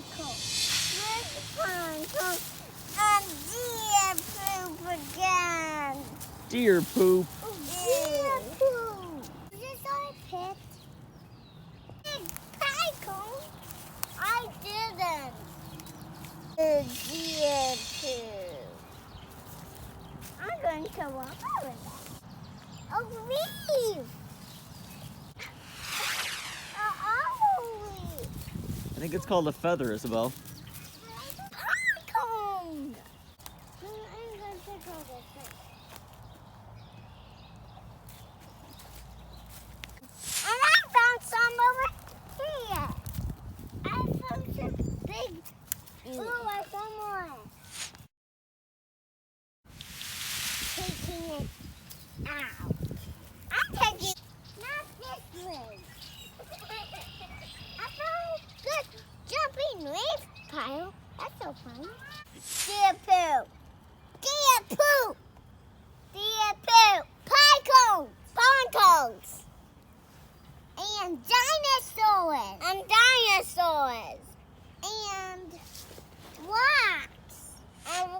pineapple. This pineapple. And deer poop again. Deer poop. Deer poop. Is this our pit? Big pineapple. I didn't. The deer poop. I'm going to walk over that. Oh, leave. I think it's called a feather, Isabel. Honeycomb! I'm going to go this way. And I found some over here. I found some big. Oh, I found more. Taking it out. I'm taking not this way. I found this jumping leaf pile. That's so fun. Deer poop. Deer poop. Deer poop. Pine cones. And dinosaurs. And dinosaurs. And rocks. And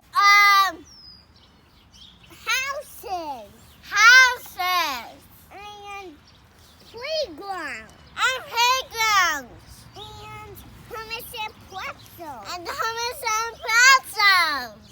houses. Houses. And playground. And playgrounds. And hummus and pretzels. And hummus and pretzels.